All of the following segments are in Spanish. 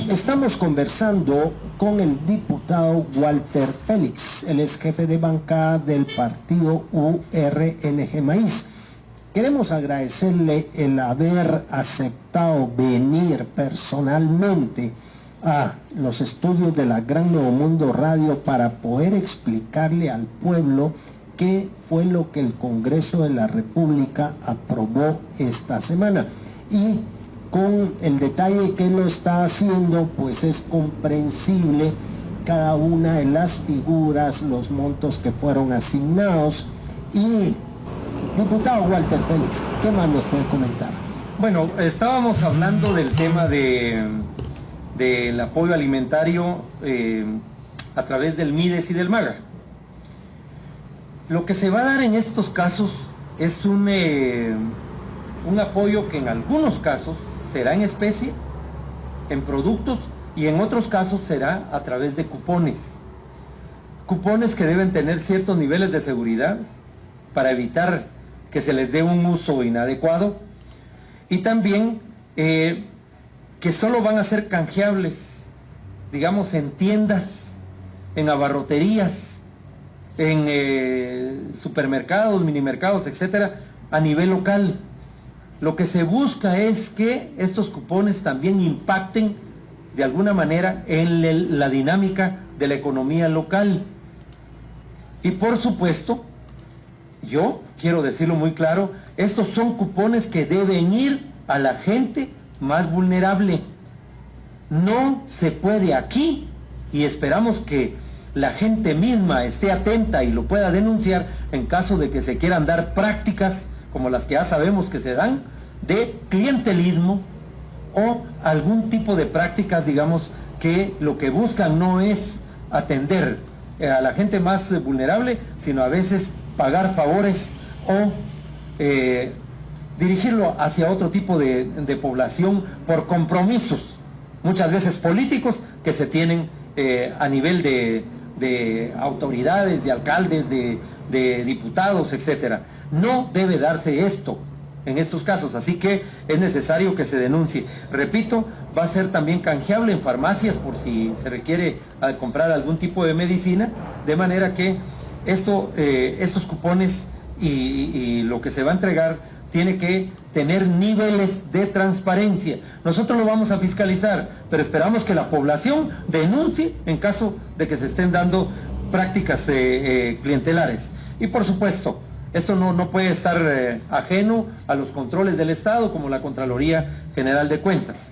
Estamos conversando con el diputado Walter Félix, el ex jefe de bancada del partido URNG Maíz. Queremos agradecerle el haber aceptado venir personalmente a los estudios de la Gran Nuevo Mundo Radio para poder explicarle al pueblo qué fue lo que el Congreso de la República aprobó esta semana. Y con el detalle que lo está haciendo, pues es comprensible cada una de las figuras, los montos que fueron asignados. Y, diputado Walter Félix, ¿qué más nos puede comentar? Bueno, estábamos hablando del tema del apoyo alimentario a través del MIDES y del MAGA. Lo que se va a dar en estos casos es un apoyo que en algunos casos será en especie, en productos, y en otros casos será a través de cupones. Cupones que deben tener ciertos niveles de seguridad para evitar que se les dé un uso inadecuado, y también que solo van a ser canjeables, digamos, en tiendas, en abarroterías, en supermercados, minimercados, etcétera, a nivel local. Lo que se busca es que estos cupones también impacten de alguna manera en la dinámica de la economía local. Y por supuesto, yo quiero decirlo muy claro, estos son cupones que deben ir a la gente más vulnerable. No se puede aquí, y esperamos que la gente misma esté atenta y lo pueda denunciar en caso de que se quieran dar prácticas como las que ya sabemos que se dan, de clientelismo o algún tipo de prácticas, digamos, que lo que buscan no es atender a la gente más vulnerable, sino a veces pagar favores o dirigirlo hacia otro tipo de población por compromisos, muchas veces políticos, que se tienen a nivel de autoridades, de alcaldes, de diputados, etcétera. No debe darse esto en estos casos, así que es necesario que se denuncie. Repito, va a ser también canjeable en farmacias por si se requiere comprar algún tipo de medicina, de manera que estos cupones y lo que se va a entregar tiene que tener niveles de transparencia. Nosotros lo vamos a fiscalizar, pero esperamos que la población denuncie en caso de que se estén dando prácticas clientelares. Y por supuesto, esto no puede estar ajeno a los controles del Estado, como la Contraloría General de Cuentas.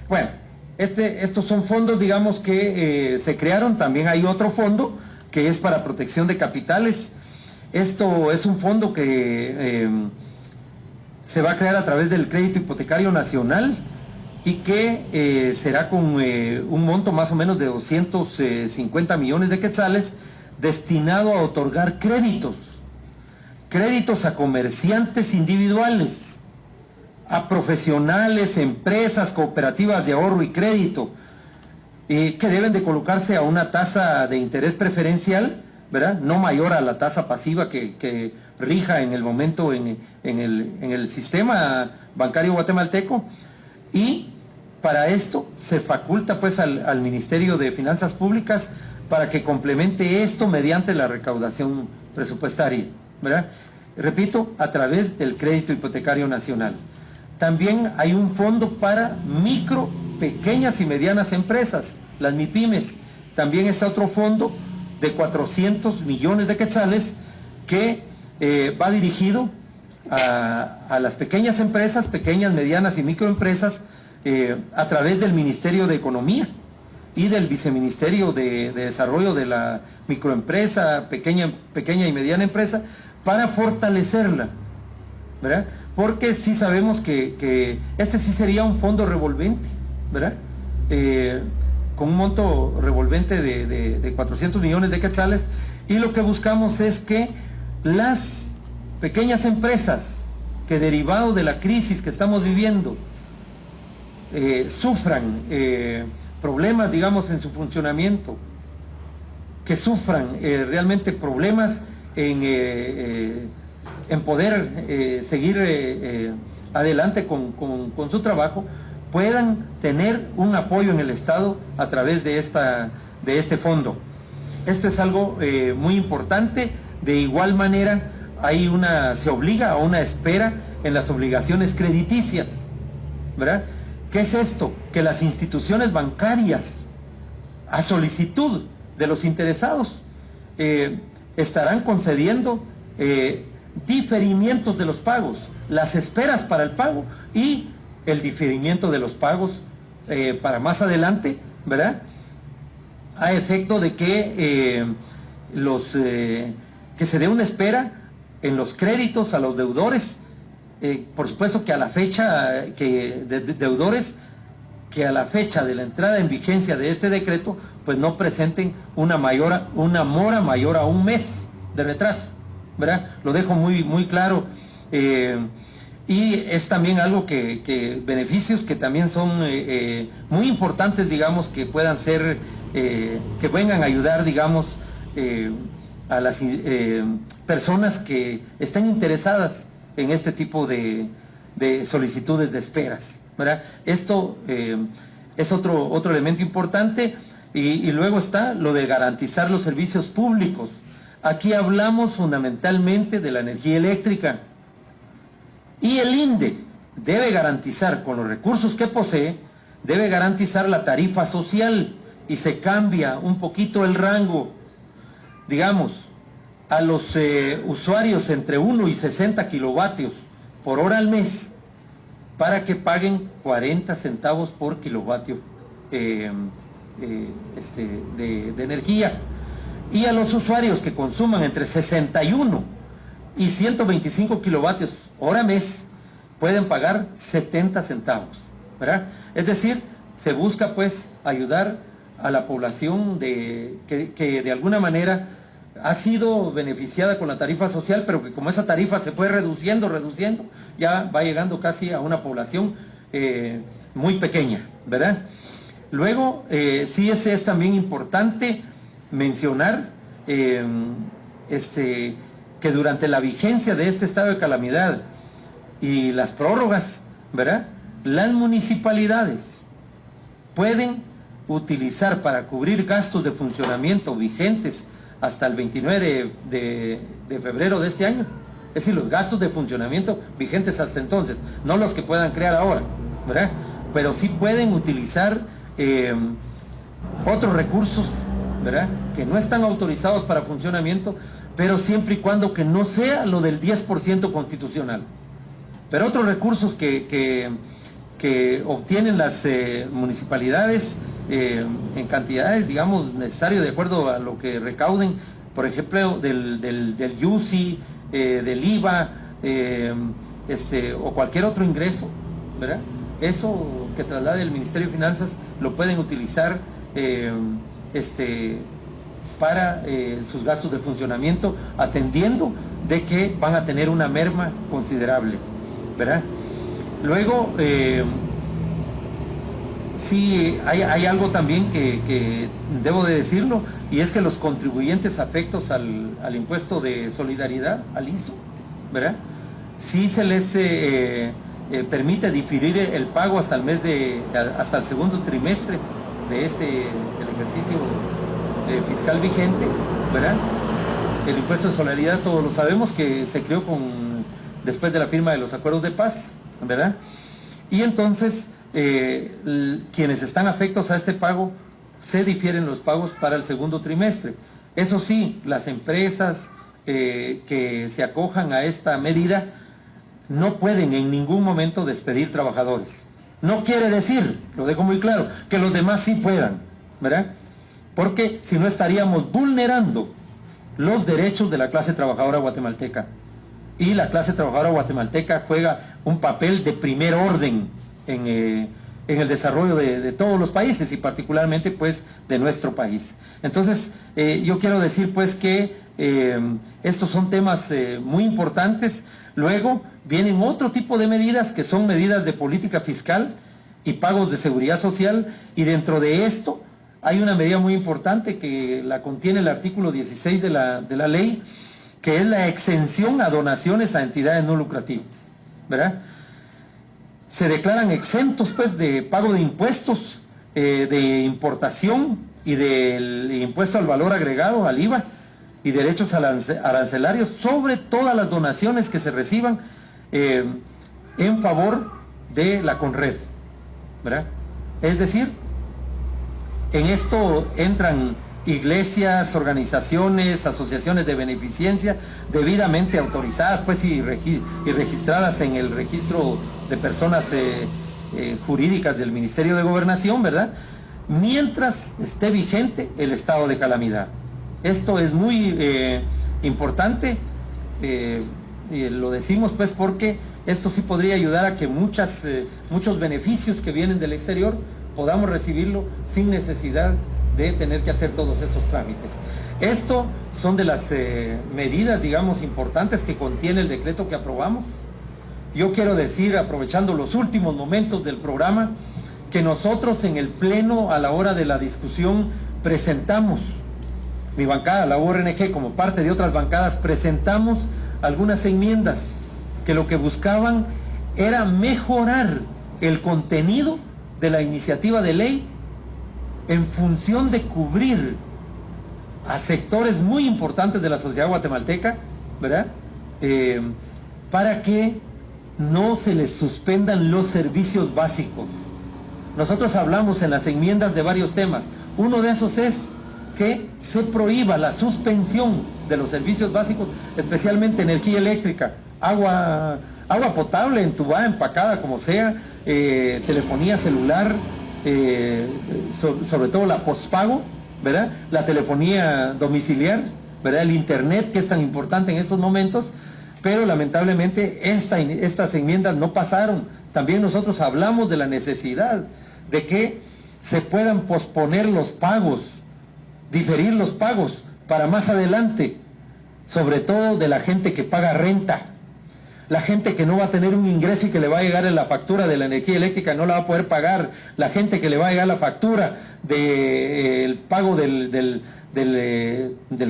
Bueno, estos son fondos, digamos, que se crearon. También hay otro fondo que es para protección de capitales. Esto es un fondo que se va a crear a través del Crédito Hipotecario Nacional y que será con un monto más o menos de 250 millones de quetzales, destinado a otorgar créditos a comerciantes individuales, a profesionales, empresas, cooperativas de ahorro y crédito, que deben de colocarse a una tasa de interés preferencial, ¿verdad?, no mayor a la tasa pasiva que rija en el momento en el sistema bancario guatemalteco. Y para esto se faculta pues al Ministerio de Finanzas Públicas para que complemente esto mediante la recaudación presupuestaria, ¿verdad? Repito, a través del Crédito Hipotecario Nacional. También hay un fondo para micro, pequeñas y medianas empresas, las MIPIMES. También es otro fondo de 400 millones de quetzales que va dirigido a las pequeñas empresas, pequeñas, medianas y microempresas, a través del Ministerio de Economía y del Viceministerio de Desarrollo de la Microempresa, pequeña y mediana empresa, para fortalecerla, ¿verdad? Porque sí sabemos que este sí sería un fondo revolvente, ¿verdad? Con un monto revolvente de 400 millones de quetzales, y lo que buscamos es que las pequeñas empresas que, derivado de la crisis que estamos viviendo, sufran problemas, digamos, en su funcionamiento, que sufran realmente problemas en poder seguir adelante con su trabajo, puedan tener un apoyo en el Estado a través de este fondo. Esto es algo muy importante. De igual manera, se obliga a una espera en las obligaciones crediticias, ¿verdad? ¿Qué es esto? Que las instituciones bancarias, a solicitud de los interesados, estarán concediendo diferimientos de los pagos, las esperas para el pago y el diferimiento de los pagos para más adelante, ¿verdad? A efecto de que que se dé una espera en los créditos a los deudores, por supuesto que a la fecha, deudores que a la fecha de la entrada en vigencia de este decreto, pues no presenten una mora mayor a un mes de retraso, ¿verdad? Lo dejo muy, muy claro. Y es también algo beneficios que también son muy importantes, digamos, que puedan ser, que vengan a ayudar, digamos, a las personas que estén interesadas en este tipo de solicitudes de esperas, ¿verdad? Esto es otro elemento importante. Y luego está lo de garantizar los servicios públicos. Aquí hablamos fundamentalmente de la energía eléctrica. Y el INDE debe garantizar, con los recursos que posee, debe garantizar la tarifa social, y se cambia un poquito el rango, digamos, a los usuarios entre 1 y 60 kilovatios por hora al mes, para que paguen 40 centavos por kilovatio de energía. Y a los usuarios que consuman entre 61 y 125 kilovatios hora mes, pueden pagar 70 centavos, ¿verdad? Es decir, se busca pues ayudar a la población que de alguna manera ha sido beneficiada con la tarifa social, pero que como esa tarifa se fue reduciendo, ya va llegando casi a una población muy pequeña, ¿verdad? Luego, sí es también importante mencionar que durante la vigencia de este estado de calamidad y las prórrogas, ¿verdad?, las municipalidades pueden utilizar para cubrir gastos de funcionamiento vigentes hasta el 29 de febrero de este año. Es decir, los gastos de funcionamiento vigentes hasta entonces, no los que puedan crear ahora, ¿verdad? Pero sí pueden utilizar otros recursos, ¿verdad?, que no están autorizados para funcionamiento, pero siempre y cuando que no sea lo del 10% constitucional. Pero otros recursos que obtienen las municipalidades en cantidades, digamos, necesarias de acuerdo a lo que recauden, por ejemplo, del IUCI, del IVA, o cualquier otro ingreso, ¿verdad? Eso que traslade el Ministerio de Finanzas lo pueden utilizar para sus gastos de funcionamiento, atendiendo de que van a tener una merma considerable, ¿verdad? Luego, sí, hay algo también que debo de decirlo, y es que los contribuyentes afectos al impuesto de solidaridad, al ISO, ¿verdad?, sí se les permite diferir el pago hasta el segundo trimestre del ejercicio fiscal vigente, ¿verdad? El impuesto de solidaridad, todos lo sabemos, que se creó después de la firma de los acuerdos de paz, ¿verdad? Y entonces, quienes están afectos a este pago, se difieren los pagos para el segundo trimestre. Eso sí, las empresas que se acojan a esta medida no pueden en ningún momento despedir trabajadores. No quiere decir, lo dejo muy claro, que los demás sí puedan, ¿verdad? Porque si no estaríamos vulnerando los derechos de la clase trabajadora guatemalteca. Y la clase trabajadora guatemalteca juega un papel de primer orden en el desarrollo de todos los países, y particularmente pues de nuestro país. Entonces, yo quiero decir pues que estos son temas muy importantes. Luego vienen otro tipo de medidas, que son medidas de política fiscal y pagos de seguridad social, y dentro de esto hay una medida muy importante que la contiene el artículo 16 de la ley, que es la exención a donaciones a entidades no lucrativas, ¿verdad? se declaran exentos pues de pago de impuestos de importación y del impuesto al valor agregado, al IVA, y derechos arancelarios sobre todas las donaciones que se reciban en favor de la CONRED, ¿verdad? Es decir, en esto entran iglesias, organizaciones, asociaciones de beneficencia debidamente autorizadas pues y registradas en el registro de personas jurídicas del Ministerio de Gobernación, ¿verdad? Mientras esté vigente el estado de calamidad. Esto es muy importante, y lo decimos pues porque esto sí podría ayudar a que muchos beneficios que vienen del exterior podamos recibirlo sin necesidad de tener que hacer todos estos trámites. Esto son de las medidas, digamos, importantes que contiene el decreto que aprobamos. Yo quiero decir, aprovechando los últimos momentos del programa, que nosotros en el Pleno, a la hora de la discusión, presentamos, mi bancada, la URNG, como parte de otras bancadas, presentamos algunas enmiendas que lo que buscaban era mejorar el contenido de la iniciativa de ley en función de cubrir a sectores muy importantes de la sociedad guatemalteca, ¿verdad? Para que no se les suspendan los servicios básicos. Nosotros hablamos en las enmiendas de varios temas. Uno de esos es que se prohíba la suspensión de los servicios básicos, especialmente energía eléctrica, agua potable, entubada, empacada, como sea, telefonía celular, sobre todo la postpago, ¿verdad? La telefonía domiciliar, ¿verdad? El internet, que es tan importante en estos momentos, pero lamentablemente estas enmiendas no pasaron. También nosotros hablamos de la necesidad de que se puedan posponer los pagos, diferir los pagos para más adelante, sobre todo de la gente que paga renta. La gente que no va a tener un ingreso y que le va a llegar en la factura de la energía eléctrica no la va a poder pagar. La gente que le va a llegar la factura del pago del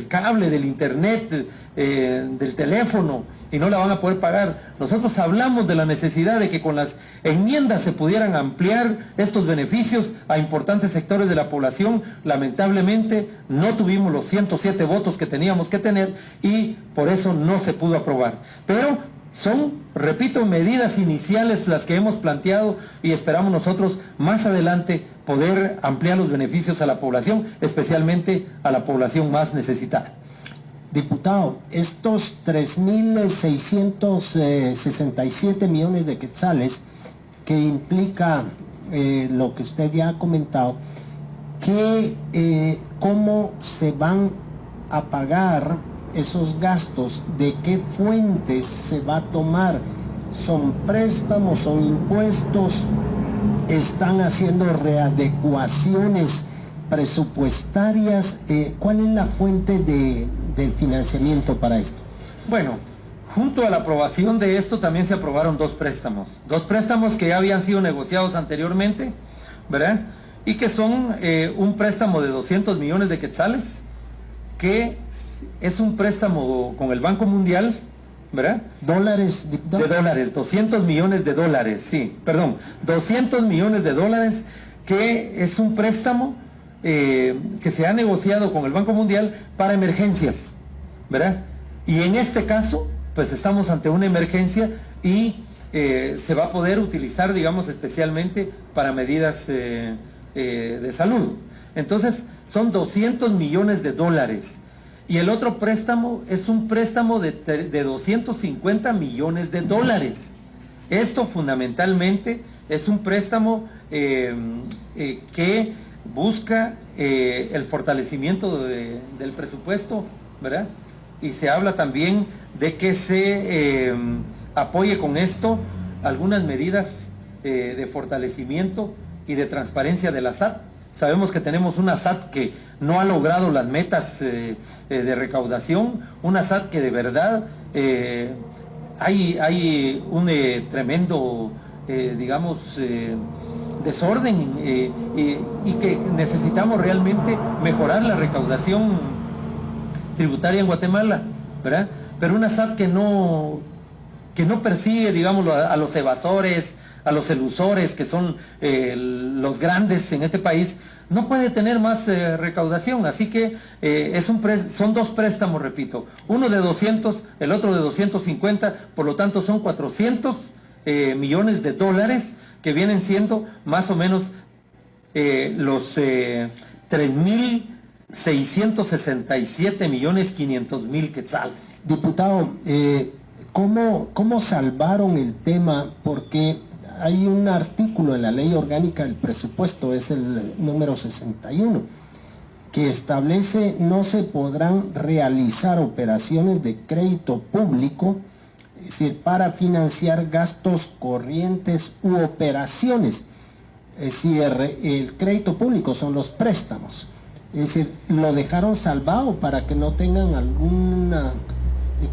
cable, del internet, del teléfono, y no la van a poder pagar. Nosotros hablamos de la necesidad de que con las enmiendas se pudieran ampliar estos beneficios a importantes sectores de la población. Lamentablemente no tuvimos los 107 votos que teníamos que tener y por eso no se pudo aprobar. Pero son, repito, medidas iniciales las que hemos planteado y esperamos nosotros más adelante poder ampliar los beneficios a la población, especialmente a la población más necesitada. Diputado, estos 3.667 millones de quetzales que implica lo que usted ya ha comentado, ¿cómo se van a pagar esos gastos? ¿De qué fuentes se va a tomar? ¿Son préstamos, son impuestos? ¿Están haciendo readecuaciones presupuestarias? ¿Cuál es la fuente del financiamiento para esto? Bueno, junto a la aprobación de esto también se aprobaron dos préstamos que ya habían sido negociados anteriormente, ¿verdad? Y que son un préstamo de 200 millones de quetzales, que es un préstamo con el Banco Mundial, ¿verdad? ¿Dólares, diputado? De dólares, 200 millones de dólares, sí, perdón, 200 millones de dólares, que es un préstamo que se ha negociado con el Banco Mundial para emergencias, ¿verdad? Y en este caso, pues estamos ante una emergencia y se va a poder utilizar, digamos, especialmente para medidas de salud. Entonces, son 200 millones de dólares. Y el otro préstamo es un préstamo de 250 millones de dólares. Esto fundamentalmente es un préstamo que busca el fortalecimiento del presupuesto, ¿verdad? Y se habla también de que se apoye con esto algunas medidas de fortalecimiento y de transparencia de la SAT. Sabemos que tenemos una SAT que no ha logrado las metas de recaudación, una SAT que de verdad hay un tremendo, digamos, desorden y que necesitamos realmente mejorar la recaudación tributaria en Guatemala, ¿verdad? Pero una SAT que no persigue, digamos, a los evasores, a los elusores, que son los grandes en este país, no puede tener más recaudación. Así que son dos préstamos, repito, uno de 200, el otro de 250, por lo tanto son 400 millones de dólares, que vienen siendo más o menos los 3.667.500.000 quetzales. Diputado, ¿cómo salvaron el tema? Porque hay un artículo en la Ley Orgánica del Presupuesto, es el número 61, que establece no se podrán realizar operaciones de crédito público, es decir, para financiar gastos corrientes u operaciones. Es decir, el crédito público son los préstamos. Es decir, lo dejaron salvado para que no tengan alguna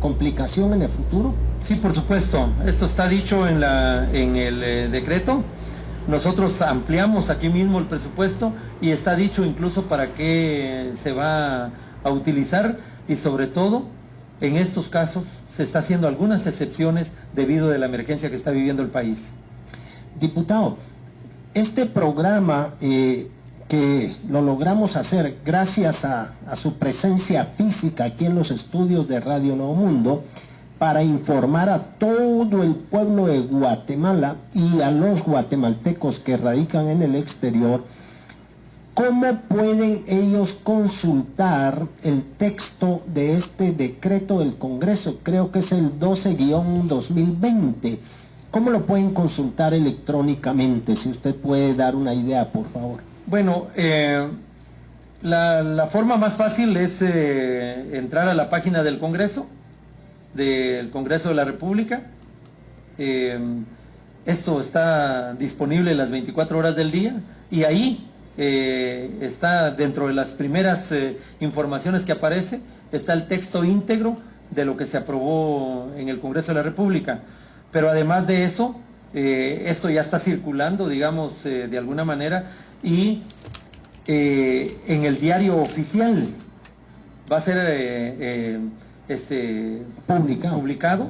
complicación en el futuro. Sí, por supuesto. Esto está dicho en el decreto. Nosotros ampliamos aquí mismo el presupuesto y está dicho incluso para qué se va a utilizar, y sobre todo en estos casos se está haciendo algunas excepciones debido a la emergencia que está viviendo el país. Diputado, este programa que lo logramos hacer gracias a su presencia física aquí en los estudios de Radio Nuevo Mundo, para informar a todo el pueblo de Guatemala y a los guatemaltecos que radican en el exterior, ¿cómo pueden ellos consultar el texto de este decreto del Congreso? Creo que es el 12-2020. ¿Cómo lo pueden consultar electrónicamente? Si usted puede dar una idea, por favor. Bueno, la forma más fácil es entrar a la página del Congreso de la República. Esto está disponible las 24 horas del día, y ahí está, dentro de las primeras informaciones que aparece, está el texto íntegro de lo que se aprobó en el Congreso de la República. Pero además de eso, esto ya está circulando, digamos, de alguna manera, y en el diario oficial va a ser publicado,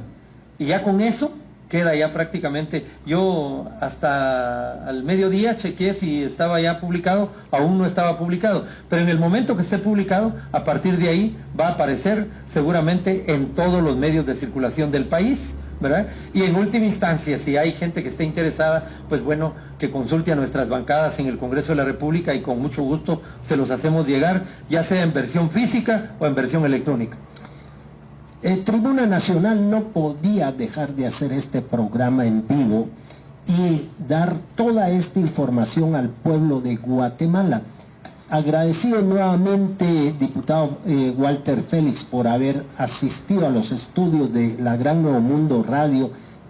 y ya con eso queda ya prácticamente. Yo hasta al mediodía chequeé si estaba ya publicado, aún no estaba publicado, pero en el momento que esté publicado, a partir de ahí va a aparecer seguramente en todos los medios de circulación del país, ¿verdad? Y en última instancia, si hay gente que esté interesada, pues bueno, que consulte a nuestras bancadas en el Congreso de la República, y con mucho gusto se los hacemos llegar, ya sea en versión física o en versión electrónica. Tribuna Nacional no podía dejar de hacer este programa en vivo y dar toda esta información al pueblo de Guatemala. Agradecido nuevamente, diputado Walter Félix, por haber asistido a los estudios de la Gran Nuevo Mundo Radio